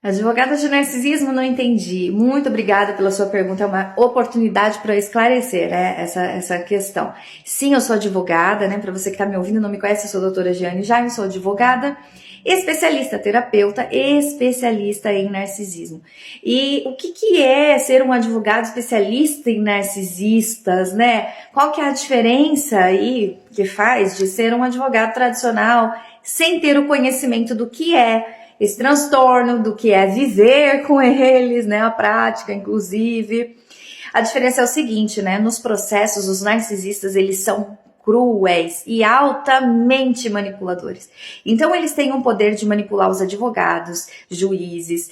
Advogada de narcisismo, não entendi. Muito obrigada pela sua pergunta, é uma oportunidade para esclarecer, né, essa questão. Sim, eu sou advogada, né, para você que está me ouvindo, não me conhece, eu sou a doutora Giane Jaime, sou advogada, especialista, terapeuta, especialista em narcisismo. E o que é ser um advogado especialista em narcisistas, né? Qual que é a diferença aí que faz de ser um advogado tradicional sem ter o conhecimento do que é esse transtorno, do que é viver com eles, né, a prática, inclusive. A diferença é o seguinte, né, nos processos, os narcisistas, eles são cruéis e altamente manipuladores. Então, eles têm um poder de manipular os advogados, juízes,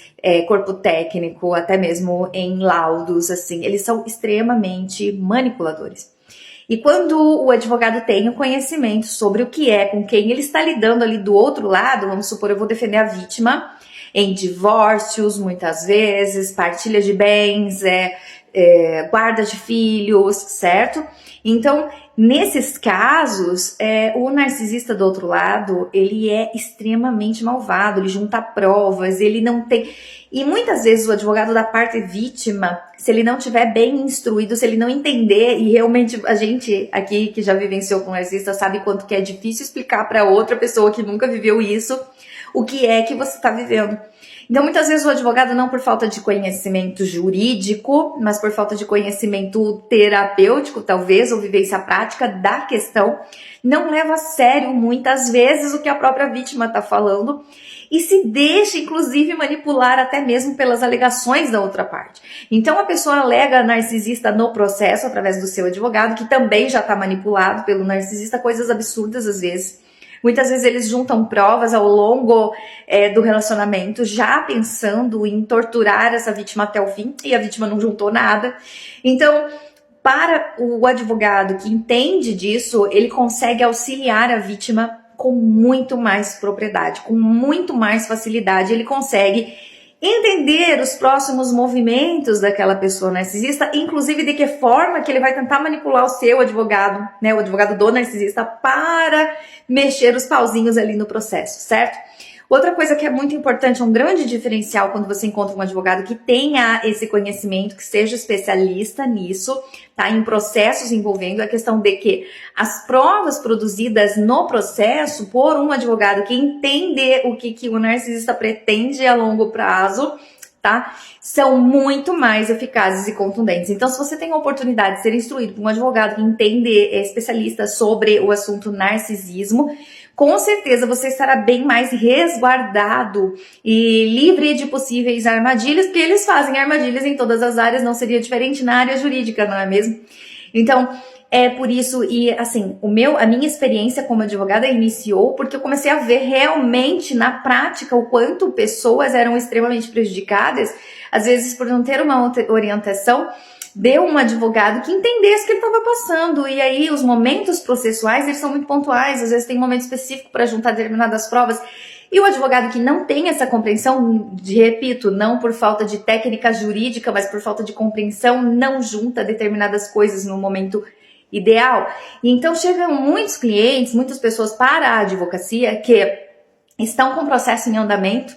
corpo técnico, até mesmo em laudos, assim, eles são extremamente manipuladores. E quando o advogado tem o conhecimento sobre o que é, com quem ele está lidando ali do outro lado, vamos supor, eu vou defender a vítima em divórcios, muitas vezes, partilha de bens, guarda de filhos, certo? Então, nesses casos, o narcisista do outro lado, ele é extremamente malvado, ele junta provas, ele não tem... E muitas vezes o advogado da parte vítima, se ele não tiver bem instruído, se ele não entender, e realmente a gente aqui que já vivenciou com narcisista sabe quanto que é difícil explicar para outra pessoa que nunca viveu isso, o que é que você está vivendo. Então, muitas vezes o advogado, não por falta de conhecimento jurídico, mas por falta de conhecimento terapêutico, talvez, ou vivência prática da questão, não leva a sério, muitas vezes, o que a própria vítima está falando e se deixa, inclusive, manipular até mesmo pelas alegações da outra parte. Então, a pessoa alega narcisista no processo, através do seu advogado, que também já está manipulado pelo narcisista, coisas absurdas às vezes. Muitas vezes eles juntam provas ao longo do relacionamento, já pensando em torturar essa vítima até o fim, e a vítima não juntou nada. Então, para o advogado que entende disso, ele consegue auxiliar a vítima com muito mais propriedade, com muito mais facilidade. Ele consegue entender os próximos movimentos daquela pessoa narcisista, inclusive de que forma que ele vai tentar manipular o seu advogado, né, o advogado do narcisista, para mexer os pauzinhos ali no processo, certo? Outra coisa que é muito importante, um grande diferencial quando você encontra um advogado que tenha esse conhecimento, que seja especialista nisso, tá? Em processos envolvendo a questão de que as provas produzidas no processo por um advogado que entende o que o narcisista pretende a longo prazo, tá? São muito mais eficazes e contundentes. Então, se você tem a oportunidade de ser instruído por um advogado que entende, é especialista sobre o assunto narcisismo, com certeza você estará bem mais resguardado e livre de possíveis armadilhas, porque eles fazem armadilhas em todas as áreas, não seria diferente na área jurídica, não é mesmo? Então, é por isso, e assim, a minha experiência como advogada iniciou porque eu comecei a ver realmente na prática o quanto pessoas eram extremamente prejudicadas, às vezes por não ter uma orientação de um advogado que entendesse o que ele estava passando. E aí os momentos processuais, eles são muito pontuais, às vezes tem um momento específico para juntar determinadas provas. E o advogado que não tem essa compreensão, repito, não por falta de técnica jurídica, mas por falta de compreensão, não junta determinadas coisas no momento ideal. E então chegam muitos clientes, muitas pessoas para a advocacia que estão com o processo em andamento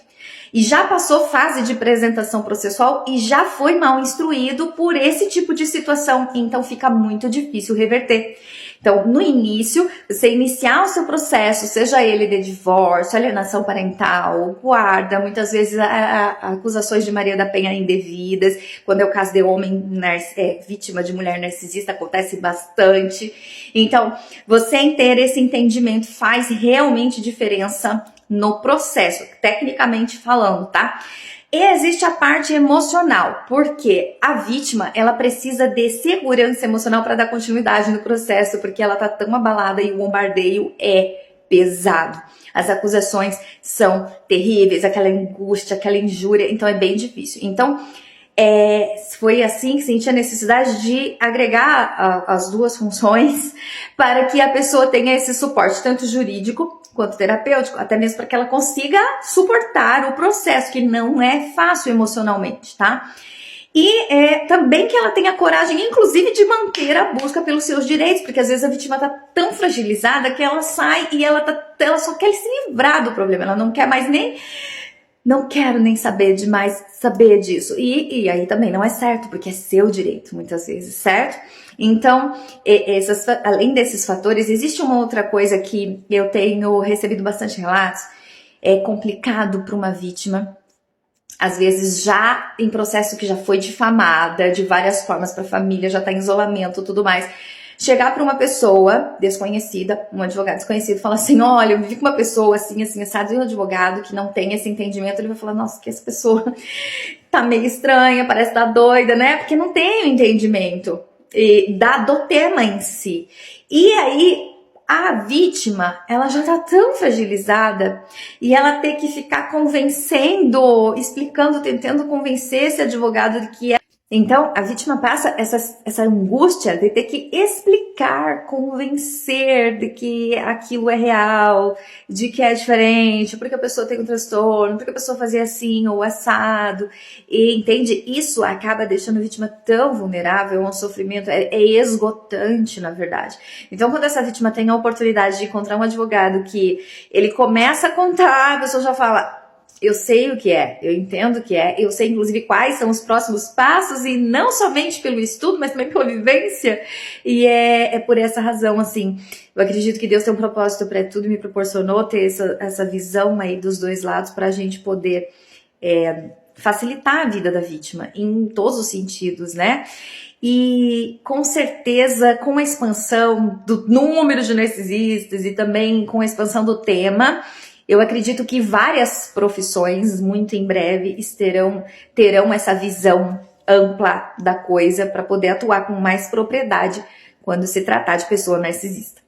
e já passou fase de apresentação processual e já foi mal instruído por esse tipo de situação, então fica muito difícil reverter. Então, no início, você iniciar o seu processo, seja ele de divórcio, alienação parental, guarda, muitas vezes acusações de Maria da Penha indevidas, quando é o caso de homem vítima de mulher narcisista, acontece bastante. Então, você ter esse entendimento faz realmente diferença no processo, tecnicamente falando, tá? E existe a parte emocional, porque a vítima, ela precisa de segurança emocional para dar continuidade no processo, porque ela tá tão abalada e o bombardeio é pesado. As acusações são terríveis, aquela angústia, aquela injúria, então é bem difícil. Então, foi assim que senti a necessidade de agregar as duas funções para que a pessoa tenha esse suporte, tanto jurídico quanto terapêutico, até mesmo para que ela consiga suportar o processo, que não é fácil emocionalmente, tá? E também que ela tenha coragem, inclusive, de manter a busca pelos seus direitos, porque às vezes a vítima tá tão fragilizada que ela sai e ela só quer se livrar do problema, ela não quer mais nem não quero nem saber demais saber disso. E aí também não é certo, porque é seu direito, muitas vezes, certo? Então, além desses fatores, existe uma outra coisa que eu tenho recebido bastante relatos. É complicado para uma vítima, às vezes já em processo que já foi difamada de várias formas para a família, já está em isolamento e tudo mais, chegar para uma pessoa desconhecida, um advogado desconhecido, falar assim, olha, eu vivi com uma pessoa assim, assim, assado, e um advogado que não tem esse entendimento, ele vai falar, nossa, que essa pessoa tá meio estranha, parece estar doida, né? Porque não tem o entendimento do tema em si. E aí, a vítima, ela já tá tão fragilizada e ela ter que ficar convencendo, explicando, tentando convencer esse advogado de que então, a vítima passa essa angústia de ter que explicar, convencer de que aquilo é real, de que é diferente, porque a pessoa tem um transtorno, porque a pessoa fazia assim ou assado. E, entende? Isso acaba deixando a vítima tão vulnerável a um sofrimento, é esgotante, na verdade. Então, quando essa vítima tem a oportunidade de encontrar um advogado que ele começa a contar, a pessoa já fala, eu sei o que é, eu entendo o que é, eu sei inclusive quais são os próximos passos, e não somente pelo estudo, mas também pela vivência. E é por essa razão, assim, eu acredito que Deus tem um propósito para tudo e me proporcionou ter essa visão aí dos dois lados para a gente poder facilitar a vida da vítima em todos os sentidos, né? E com certeza, com a expansão do número de narcisistas e também com a expansão do tema, eu acredito que várias profissões, muito em breve, terão essa visão ampla da coisa para poder atuar com mais propriedade quando se tratar de pessoa narcisista.